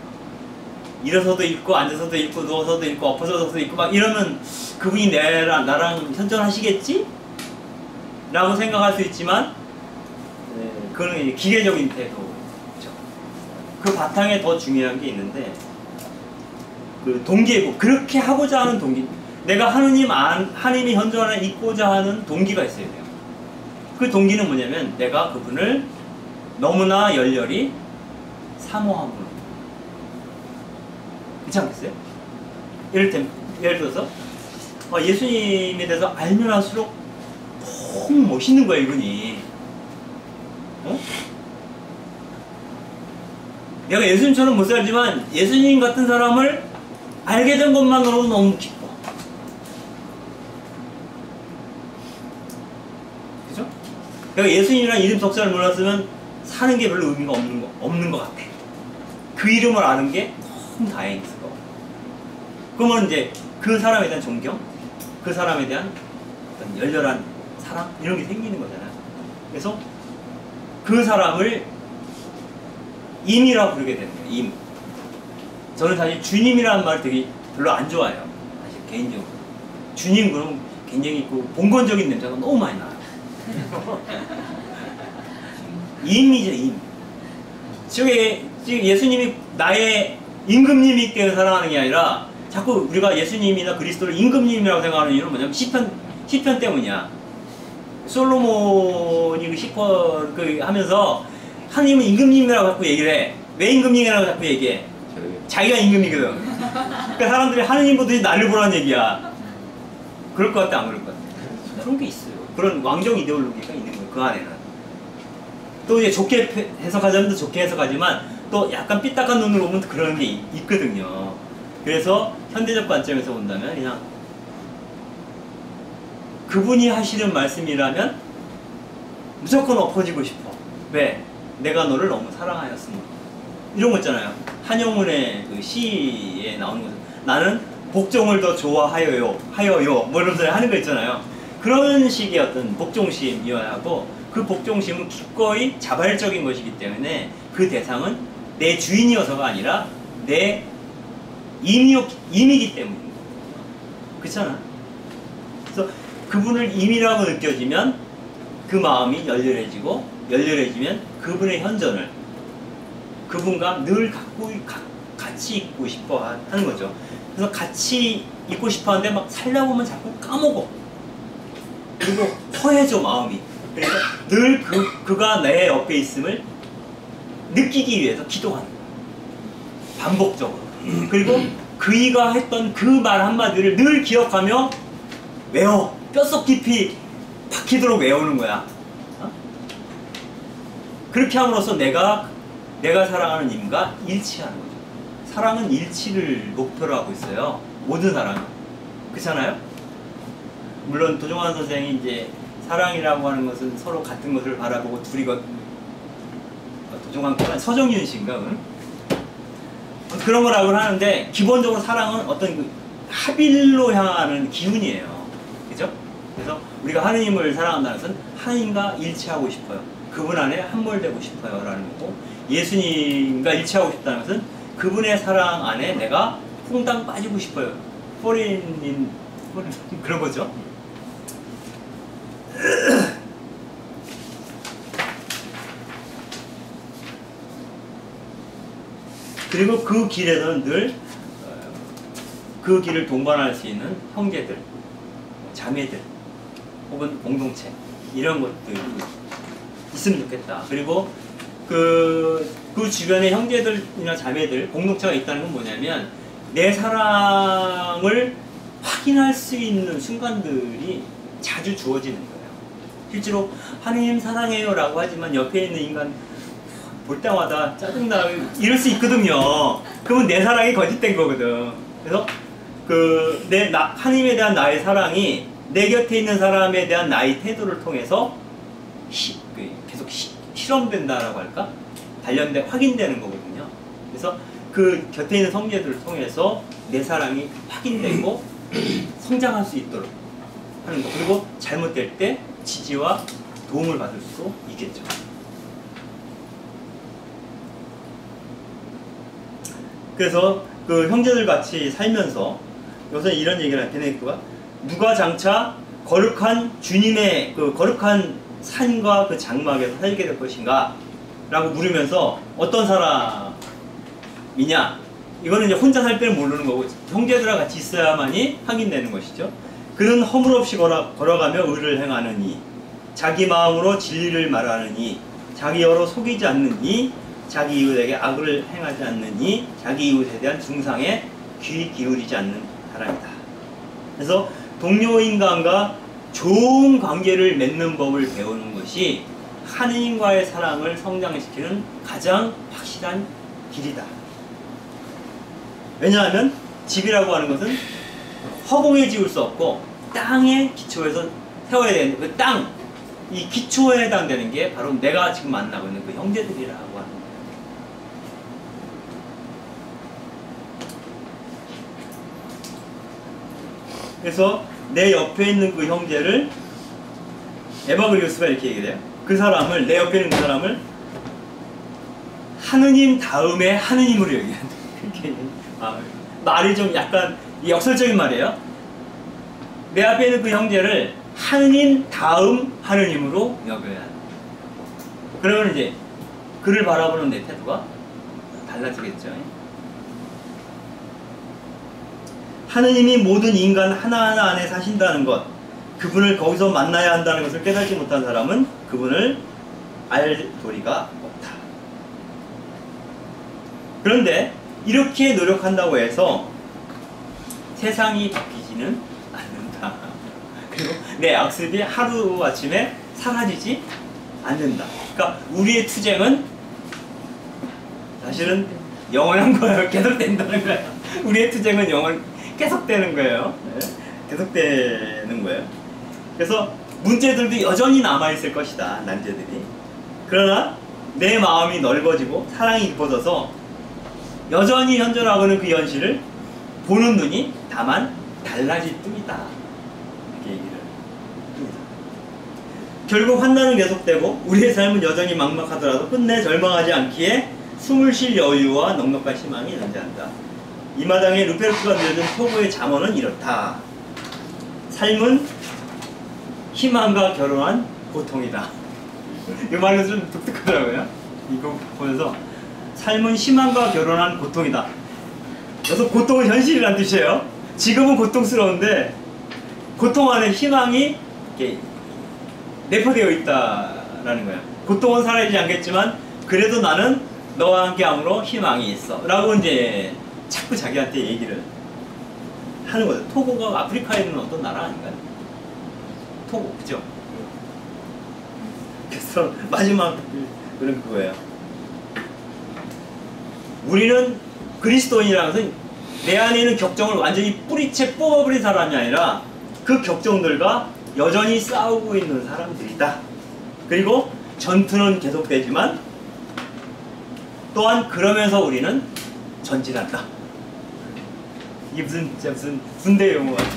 일어서도 읽고 앉아서도 읽고 누워서도 읽고 엎어서도 읽고 막 이러면 그분이 나랑 현존하시겠지? 라고 생각할 수 있지만 그거는 기계적인 태도죠. 그 바탕에 더 중요한 게 있는데 그 동기이고 그렇게 하고자 하는 동기, 내가 하나님이 현존 안에 있고자 하는 동기가 있어야 돼요. 그 동기는 뭐냐면 내가 그분을 너무나 열렬히 사모한 분. 괜찮겠어요? 예를 들어서 예수님에 대해서 알면 할수록 너무 멋있는 거야 이분이. 내가 예수님처럼 못 살지만 예수님 같은 사람을 알게 된 것만으로도 너무 기뻐. 그죠? 그러니까 예수님이라는 이름 석자를 몰랐으면 사는 게 별로 의미가 없는 것 같아. 그 이름을 아는 게 너무 다행스러워. 그러면 이제 그 사람에 대한 존경, 그 사람에 대한 어떤 열렬한 사랑, 이런 게 생기는 거잖아요. 그래서 그 사람을 임이라고 부르게 되는 거예요. 임. 저는 사실 주님이라는 말을 되게 별로 안 좋아해요. 사실 개인적으로. 주님 그럼 굉장히 그 봉건적인 냄새가 너무 많이 나요. 임이죠, 임. 지금 예수님이 나의 임금님이께 사랑하는 게 아니라 자꾸 우리가 예수님이나 그리스도를 임금님이라고 생각하는 이유는 뭐냐면 시편 때문이야. 솔로몬이 그 시편 하면서 하나님은 임금님이라고 자꾸 얘기를 해. 왜 임금님이라고 자꾸 얘기해? 자기가 임금이거든. 그러니까 사람들이 하느님 보듯이 나를 보라는 얘기야. 그럴 것 같아, 안 그럴 것 같아? 그런 게 있어요. 그런 왕정 이데올로기가 있는 거예요, 그 안에는. 또 이제 좋게 해석하자면 더 좋게 해석하지만 또 약간 삐딱한 눈으로 보면 그런 게 있거든요. 그래서 현대적 관점에서 본다면 그냥 그분이 하시는 말씀이라면 무조건 엎어지고 싶어. 왜? 내가 너를 너무 사랑하였으므로. 이런 거 있잖아요. 한영훈의 그 시에 나오는 거죠. 나는 복종을 더 좋아하여요. 뭐 이런 소리 하는 거 있잖아요. 그런 식의 어떤 복종심이어야 하고, 그 복종심은 기꺼이 자발적인 것이기 때문에 그 대상은 내 주인이어서가 아니라 내 임이기 때문입니다. 그렇잖아. 그래서 그분을 임이라고 느껴지면 그 마음이 열렬해지면 그분의 현존을 그분과 늘 같이 있고 싶어 하는 거죠. 그래서 같이 있고 싶어 하는데 막 살다 보면 자꾸 까먹어. 그리고 허해져, 마음이. 그러니까 늘 그가 내 옆에 있음을 느끼기 위해서 기도하는 거야. 반복적으로. 그리고 그이가 했던 그 말 한마디를 늘 기억하며 외워. 뼛속 깊이 박히도록 외우는 거야. 어? 그렇게 함으로써 내가 사랑하는 임과 일치하는 거죠. 사랑은 일치를 목표로 하고 있어요. 모든 사랑은. 그렇잖아요? 물론 도종환 선생이 이제 사랑이라고 하는 것은 서로 같은 것을 바라보고 둘이 도종환 서정윤 씨인가? 응? 그런 거라고 하는데 기본적으로 사랑은 어떤 그 합일로 향하는 기운이에요. 그죠? 그래서 우리가 하느님을 사랑한다는 것은 하느님과 일치하고 싶어요. 그분 안에 함몰되고 싶어요 라는 거고, 예수님과 일치하고 싶다는 것은 그분의 사랑 안에 내가 퐁당 빠지고 싶어요. 포린인 그런 거죠. 그리고 그 길에서는 늘 그 길을 동반할 수 있는 형제들, 자매들, 혹은 공동체, 이런 것들이 있으면 좋겠다. 그리고 그 주변에 형제들이나 자매들, 공동체가 있다는 건 뭐냐면 내 사랑을 확인할 수 있는 순간들이 자주 주어지는 거예요. 실제로 하느님 사랑해요 라고 하지만 옆에 있는 인간 볼 때마다 짜증나 이럴 수 있거든요. 그러면 내 사랑이 거짓된 거거든. 그래서 하느님에 대한 나의 사랑이 내 곁에 있는 사람에 대한 나의 태도를 통해서 계속 실험된다라고 할까? 확인되는 거거든요. 그래서 그 곁에 있는 성제들을 통해서 내 사랑이 확인되고 성장할 수 있도록 하는 거. 그리고 잘못될 때 지지와 도움을 받을 수 있겠죠. 그래서 그 형제들 같이 살면서 요새 이런 얘기를 할 테니까, 누가 장차 거룩한 주님의 그 거룩한 산과 그 장막에서 살게 될 것인가 라고 물으면서 어떤 사람이냐, 이거는 이제 혼자 살 때는 모르는 거고 형제들과 같이 있어야만이 확인되는 것이죠. 그는 허물없이 걸어가며 의를 행하는 이, 자기 마음으로 진리를 말하는 이, 자기 여로 속이지 않는 이, 자기 이웃에게 악을 행하지 않는 이, 자기 이웃에 대한 중상에 귀 기울이지 않는 사람이다. 그래서 동료 인간과 좋은 관계를 맺는 법을 배우는 것이 하느님과의 사랑을 성장시키는 가장 확실한 길이다. 왜냐하면 집이라고 하는 것은 허공에 지을 수 없고 땅의 기초에서 세워야 되는데 그 땅, 이 기초에 해당되는 게 바로 내가 지금 만나고 있는 그 형제들이라고 하는 거예요. 그래서 내 옆에 있는 그 형제를 에바그리오스가 이렇게 얘기해요. 그 사람을, 내 옆에 있는 그 사람을 하느님 다음에 하느님으로 여기한다. 그렇게 말이 좀 약간 역설적인 말이에요. 내 앞에 있는 그 형제를 하느님 다음 하느님으로 여겨야 한다. 그러면 이제 그를 바라보는 내 태도가 달라지겠죠. 하느님이 모든 인간 하나하나 안에 사신다는 것, 그분을 거기서 만나야 한다는 것을 깨닫지 못한 사람은 그분을 알 도리가 없다. 그런데 이렇게 노력한다고 해서 세상이 바뀌지는 않는다. 그리고 내 악습이 하루아침에 사라지지 않는다. 그러니까 우리의 투쟁은 사실은 영원한 거예요. 계속된다는 거예요. 우리의 투쟁은 계속되는 거예요. 네? 계속되는 거예요. 그래서 문제들도 여전히 남아있을 것이다. 난제들이. 그러나 내 마음이 넓어지고 사랑이 깊어져서 여전히 현존하고는 그 현실을 보는 눈이 다만 달라질 뿐이다. 이렇게 얘기를 합니다. 결국 환난은 계속되고 우리의 삶은 여전히 막막하더라도 끝내 절망하지 않기에 숨을 쉴 여유와 넉넉한 희망이 존재한다. 이 마당에 루페르트가 내준 토고의 잠언은 이렇다. 삶은 희망과 결혼한 고통이다. 이 말은 좀 독특하더라고요. 이거 보면서 삶은 희망과 결혼한 고통이다. 그래서 고통은 현실이란 뜻이에요. 지금은 고통스러운데 고통 안에 희망이 이렇게 내포되어 있다라는 거예요. 고통은 사라지지 않겠지만 그래도 나는 너와 함께함으로 희망이 있어 라고 이제 자꾸 자기한테 얘기를 하는 거죠. 토고가 아프리카에 있는 어떤 나라 아닌가요? 토고, 그죠? 그래서 마지막 그런 그거예요. 우리는 그리스도인이라는 것은 내 안에 있는 격정을 완전히 뿌리채 뽑아버린 사람이 아니라 그 격정들과 여전히 싸우고 있는 사람들이다. 그리고 전투는 계속되지만 또한 그러면서 우리는 전진한다. 이게 무슨 군대 용어 같아.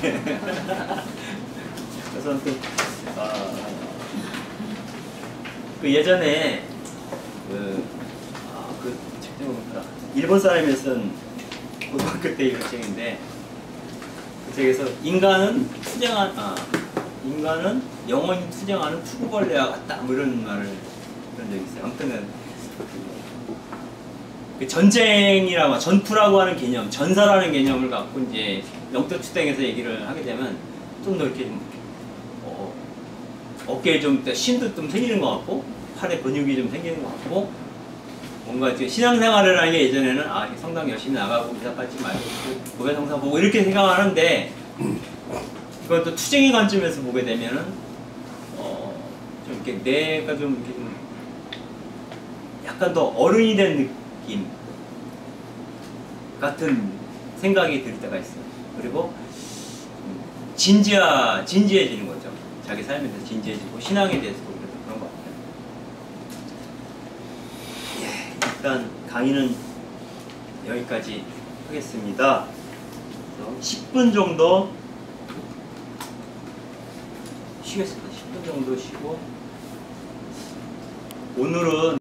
그래서 그 예전에 그 책을 보니까 일본 사람이 쓴 고등학교 때 읽은 책인데 그 책에서 인간은 영원히 투쟁하는 투구벌레와 같다. 뭐 이런 말을 그런 적이 있어요. 아무튼 그 전쟁이라고 전투라고 하는 개념, 전사라는 개념을 갖고 이제 영적 투쟁에서 얘기를 하게 되면 좀 더 이렇게 어깨에 좀 힘도 좀 생기는 것 같고 팔에 근육이 좀 생기는 것 같고 뭔가 신앙생활을 하는 게 예전에는 성당 열심히 나가고 미사 받지 말고 교회 성사 보고 이렇게 생각하는데 그건 또 투쟁의 관점에서 보게 되면은 좀 이렇게 내가 좀 이렇게 좀 약간 더 어른이 된 느낌 같은 생각이 들 때가 있어요. 그리고 진지해지는 거죠. 자기 삶에 대해서 진지해지고 신앙에 대해서도 그런 것 같아요. 일단 강의는 여기까지 하겠습니다. 10분 정도 쉬겠습니다. 10분 정도 쉬고 오늘은